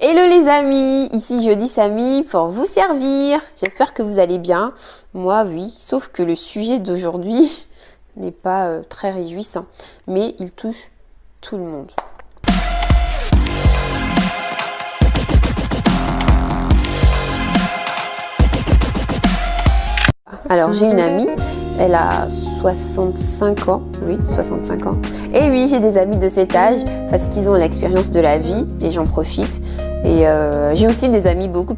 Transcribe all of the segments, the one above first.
Hello les amis, ici Jody Samy pour vous servir. J'espère que vous allez bien. Moi oui, sauf que le sujet d'aujourd'hui n'est pas très réjouissant, mais il touche tout le monde. Alors j'ai une amie, elle a 65 ans, oui 65 ans. Et oui, j'ai des amis de cet âge parce qu'ils ont l'expérience de la vie et j'en profite. Et j'ai aussi des amis beaucoup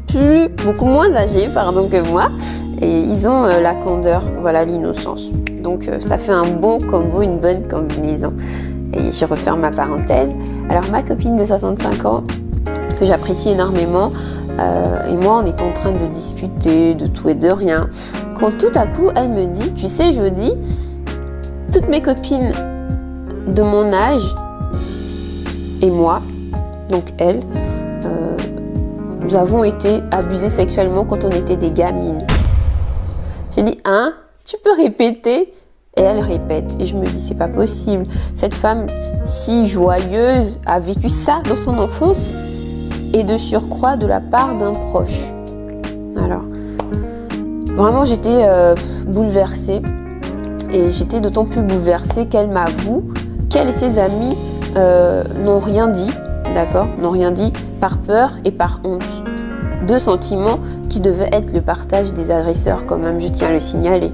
moins âgés que moi et ils ont la candeur, voilà, l'innocence. Donc ça fait un bon combo, une bonne combinaison. Et je referme ma parenthèse. Alors ma copine de 65 ans, que j'apprécie énormément, et moi on est en train de discuter de tout et de rien, quand tout à coup elle me dit, tu sais Jody, toutes mes copines de mon âge et moi, donc elle, nous avons été abusées sexuellement quand on était des gamines. J'ai dit, hein, tu peux répéter? Et elle répète. Et je me dis, c'est pas possible. Cette femme si joyeuse a vécu ça dans son enfance et de surcroît de la part d'un proche. Alors, vraiment j'étais bouleversée. Et j'étais d'autant plus bouleversée qu'elle m'avoue qu'elle et ses amis n'ont rien dit, d'accord, n'ont rien dit par peur et par honte. Deux sentiments qui devaient être le partage des agresseurs quand même, je tiens à le signaler.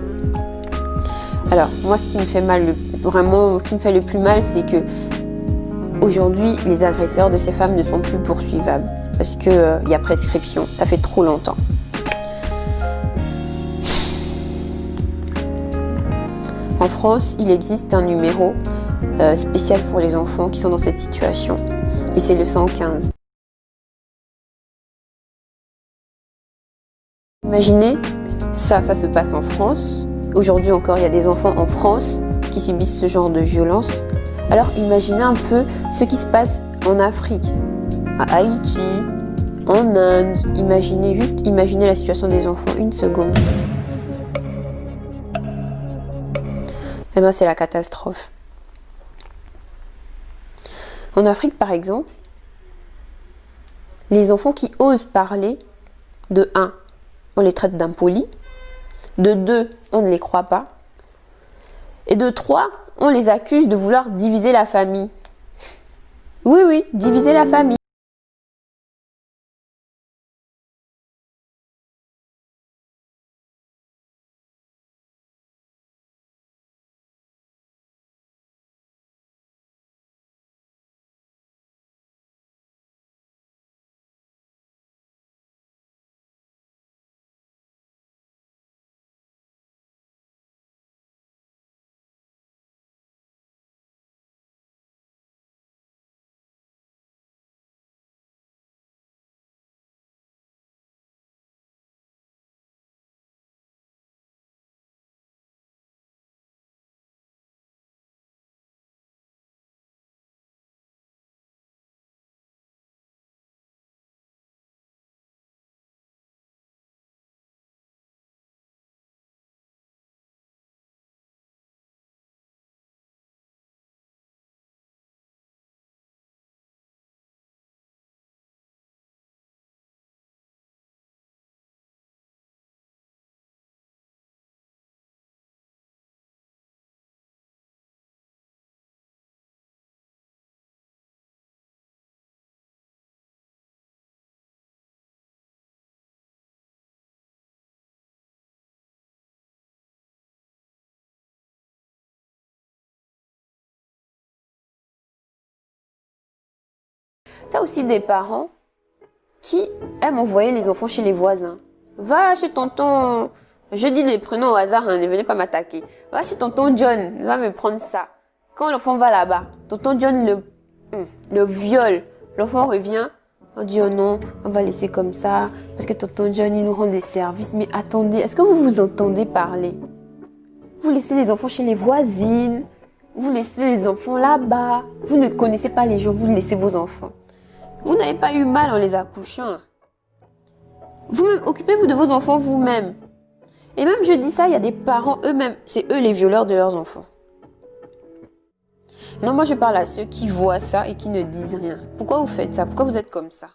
Alors, moi ce qui me fait mal, qui me fait le plus mal, c'est que aujourd'hui, les agresseurs de ces femmes ne sont plus poursuivables parce que y a prescription, ça fait trop longtemps. En France, il existe un numéro spécial pour les enfants qui sont dans cette situation et c'est le 115. Imaginez, ça se passe en France. Aujourd'hui encore, il y a des enfants en France qui subissent ce genre de violence. Alors imaginez un peu ce qui se passe en Afrique, à Haïti, en Inde. Imaginez la situation des enfants une seconde. Eh bien, c'est la catastrophe. En Afrique, par exemple, les enfants qui osent parler, de 1, on les traite d'impolis, de 2, on ne les croit pas, et de 3, on les accuse de vouloir diviser la famille. Oui, diviser la famille. T'as aussi des parents qui aiment envoyer les enfants chez les voisins. Va chez tonton, je dis les prénoms au hasard, hein, ne venez pas m'attaquer. Va chez tonton John, va me prendre ça. Quand l'enfant va là-bas, tonton John le viole. L'enfant revient, on dit oh non, on va laisser comme ça, parce que tonton John il nous rend des services. Mais attendez, est-ce que vous vous entendez parler? Vous laissez les enfants chez les voisines, vous laissez les enfants là-bas, vous ne connaissez pas les gens, vous laissez vos enfants. Vous n'avez pas eu mal en les accouchant. Vous-même, occupez-vous de vos enfants vous-même. Et même je dis ça, il y a des parents eux-mêmes, c'est eux les violeurs de leurs enfants. Non, moi je parle à ceux qui voient ça et qui ne disent rien. Pourquoi vous faites ça? Pourquoi vous êtes comme ça?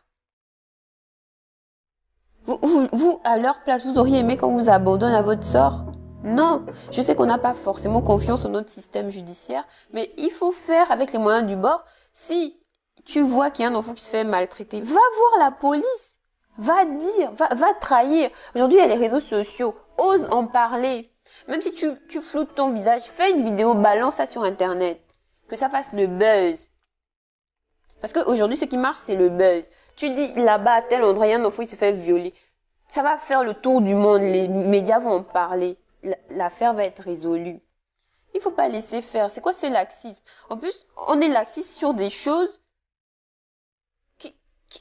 Vous, à leur place, vous auriez aimé qu'on vous abandonne à votre sort? Non, je sais qu'on n'a pas forcément confiance en notre système judiciaire, mais il faut faire avec les moyens du bord. Si tu vois qu'il y a un enfant qui se fait maltraiter, va voir la police, va dire, va trahir. Aujourd'hui, il y a les réseaux sociaux, ose en parler. Même si tu floutes ton visage, fais une vidéo, balance ça sur Internet, que ça fasse le buzz. Parce qu'aujourd'hui, ce qui marche, c'est le buzz. Tu dis là-bas, à tel endroit, il y a un enfant qui se fait violer. Ça va faire le tour du monde, les médias vont en parler. L'affaire va être résolue. Il faut pas laisser faire. C'est quoi ce laxisme? En plus, on est laxiste sur des choses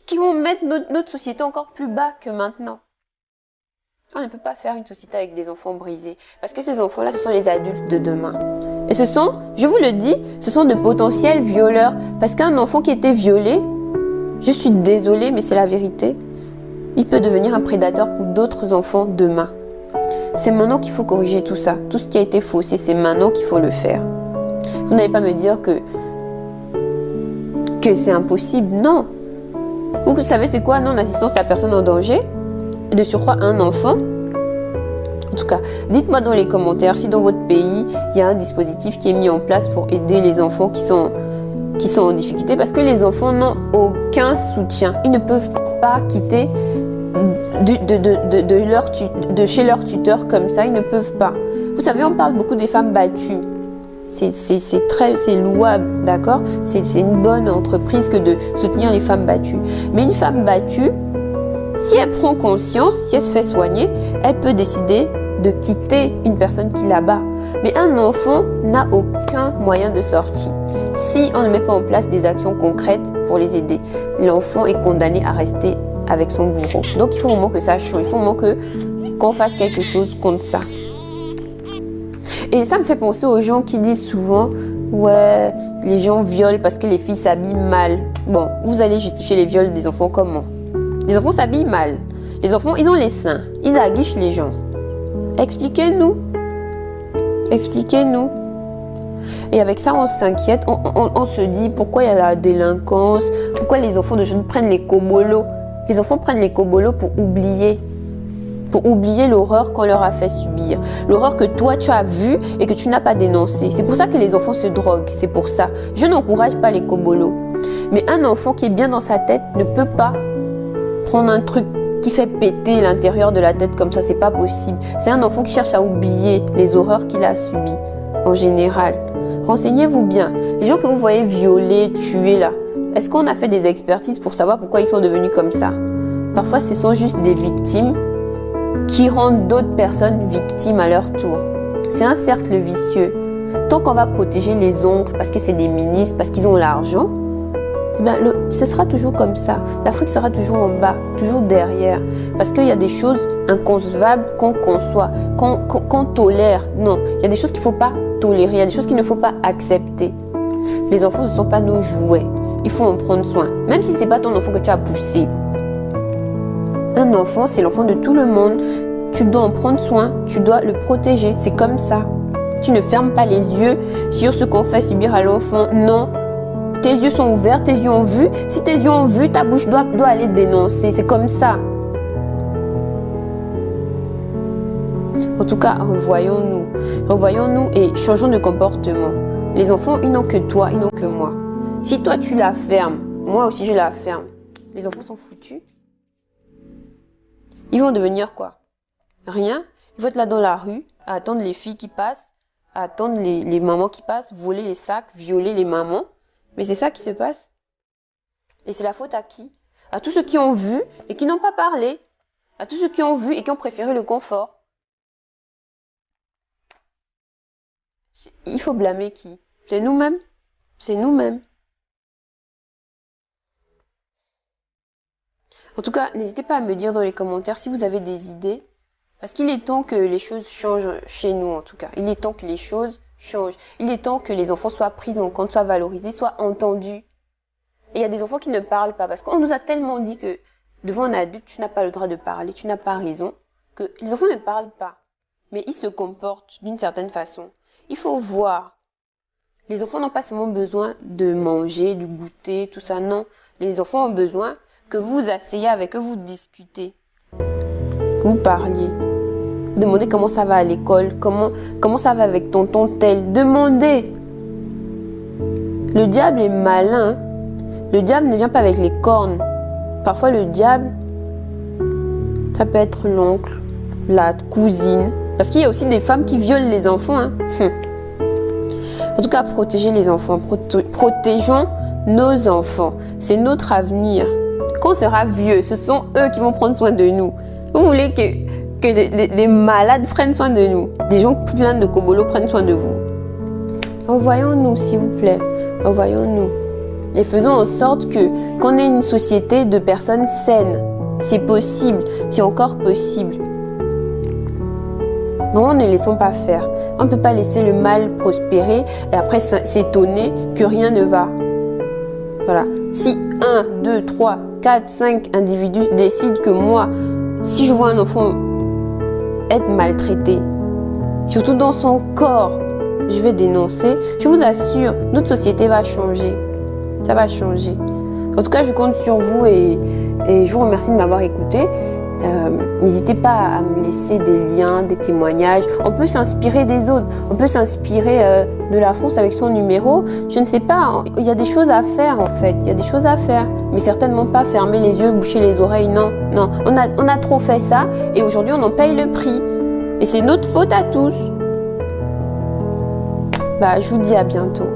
qui vont mettre notre société encore plus bas que maintenant. On ne peut pas faire une société avec des enfants brisés. Parce que ces enfants-là, ce sont les adultes de demain. Et ce sont, je vous le dis, ce sont de potentiels violeurs. Parce qu'un enfant qui était violé, je suis désolée, mais c'est la vérité, il peut devenir un prédateur pour d'autres enfants demain. C'est maintenant qu'il faut corriger tout ça. Tout ce qui a été faussé, c'est maintenant qu'il faut le faire. Vous n'allez pas me dire que c'est impossible. Non. Vous savez c'est quoi non-assistance à personne en danger? Et de surcroît un enfant? En tout cas, dites-moi dans les commentaires si dans votre pays, il y a un dispositif qui est mis en place pour aider les enfants qui sont en difficulté. Parce que les enfants n'ont aucun soutien. Ils ne peuvent pas quitter de chez leur tuteur comme ça. Ils ne peuvent pas. Vous savez, on parle beaucoup des femmes battues. C'est louable, d'accord? C'est une bonne entreprise que de soutenir les femmes battues. Mais une femme battue, si elle prend conscience, si elle se fait soigner, elle peut décider de quitter une personne qui la bat. Mais un enfant n'a aucun moyen de sortie. Si on ne met pas en place des actions concrètes pour les aider, l'enfant est condamné à rester avec son bourreau. Donc il faut vraiment que ça change. Il faut vraiment qu'on fasse quelque chose contre ça. Et ça me fait penser aux gens qui disent souvent « Ouais, les gens violent parce que les filles s'habillent mal. » Bon, vous allez justifier les viols des enfants comment? Les enfants s'habillent mal. Les enfants, ils ont les seins. Ils aguichent les gens. Expliquez-nous. Expliquez-nous. Et avec ça, on s'inquiète. On se dit pourquoi il y a la délinquance. Pourquoi les enfants de jeunes prennent les cobolos. Les enfants prennent les cobolos pour oublier. Pour oublier l'horreur qu'on leur a fait subir. L'horreur que toi, tu as vue et que tu n'as pas dénoncée. C'est pour ça que les enfants se droguent. C'est pour ça. Je n'encourage pas les cobolos. Mais un enfant qui est bien dans sa tête ne peut pas prendre un truc qui fait péter l'intérieur de la tête comme ça. C'est pas possible. C'est un enfant qui cherche à oublier les horreurs qu'il a subies. En général. Renseignez-vous bien. Les gens que vous voyez violer, tuer là. Est-ce qu'on a fait des expertises pour savoir pourquoi ils sont devenus comme ça? Parfois, ce sont juste des victimes qui rendent d'autres personnes victimes à leur tour. C'est un cercle vicieux. Tant qu'on va protéger les oncles parce que c'est des ministres, parce qu'ils ont l'argent, eh bien, ce sera toujours comme ça. L'Afrique sera toujours en bas, toujours derrière. Parce qu'il y a des choses inconcevables qu'on conçoit, qu'on tolère. Non, il y a des choses qu'il ne faut pas tolérer, il y a des choses qu'il ne faut pas accepter. Les enfants, ce ne sont pas nos jouets. Il faut en prendre soin. Même si ce n'est pas ton enfant que tu as poussé. Un enfant, c'est l'enfant de tout le monde. Tu dois en prendre soin, tu dois le protéger. C'est comme ça. Tu ne fermes pas les yeux sur ce qu'on fait subir à l'enfant. Non. Tes yeux sont ouverts, tes yeux ont vu. Si tes yeux ont vu, ta bouche doit aller dénoncer. C'est comme ça. En tout cas, revoyons-nous. Revoyons-nous et changeons de comportement. Les enfants, ils n'ont que toi, ils n'ont que moi. Si toi, tu la fermes, moi aussi, je la ferme. Les enfants sont foutus. Ils vont devenir quoi? Rien. Ils vont être là dans la rue, à attendre les filles qui passent, à attendre les mamans qui passent, voler les sacs, violer les mamans. Mais c'est ça qui se passe. Et c'est la faute à qui? À tous ceux qui ont vu et qui n'ont pas parlé. À tous ceux qui ont vu et qui ont préféré le confort. Il faut blâmer qui? C'est nous-mêmes. C'est nous-mêmes. En tout cas, n'hésitez pas à me dire dans les commentaires si vous avez des idées. Parce qu'il est temps que les choses changent chez nous en tout cas. Il est temps que les choses changent. Il est temps que les enfants soient pris en compte, soient valorisés, soient entendus. Et il y a des enfants qui ne parlent pas. Parce qu'on nous a tellement dit que devant un adulte, tu n'as pas le droit de parler, tu n'as pas raison. Que les enfants ne parlent pas. Mais ils se comportent d'une certaine façon. Il faut voir. Les enfants n'ont pas seulement besoin de manger, de goûter, tout ça. Non. Les enfants ont besoin que vous vous asseyez avec eux, vous discutez. Vous parliez. Vous demandez comment ça va à l'école, comment ça va avec tonton tel. Demandez. Le diable est malin. Le diable ne vient pas avec les cornes. Parfois, le diable, ça peut être l'oncle, la cousine. Parce qu'il y a aussi des femmes qui violent les enfants. Hein. En tout cas, protégez les enfants. Protégeons nos enfants. C'est notre avenir. Quand on sera vieux, ce sont eux qui vont prendre soin de nous. Vous voulez que des malades prennent soin de nous? Des gens pleins de kobolo prennent soin de vous? Envoyons-nous, s'il vous plaît. Envoyons-nous. Et faisons en sorte qu'on ait une société de personnes saines. C'est possible. C'est encore possible. Non, ne laissons pas faire. On ne peut pas laisser le mal prospérer et après s'étonner que rien ne va. Voilà. Si 1, 2, 3, 4, 5 individus décident que moi, si je vois un enfant être maltraité, surtout dans son corps, je vais dénoncer. Je vous assure, notre société va changer. Ça va changer. En tout cas, je compte sur vous et je vous remercie de m'avoir écouté. N'hésitez pas à me laisser des liens, des témoignages. On peut s'inspirer des autres. On peut s'inspirer de la France avec son numéro. Je ne sais pas, il y a des choses à faire en fait. Il y a des choses à faire. Mais certainement pas fermer les yeux, boucher les oreilles. Non, non. On a trop fait ça et aujourd'hui on en paye le prix. Et c'est notre faute à tous. Je vous dis à bientôt.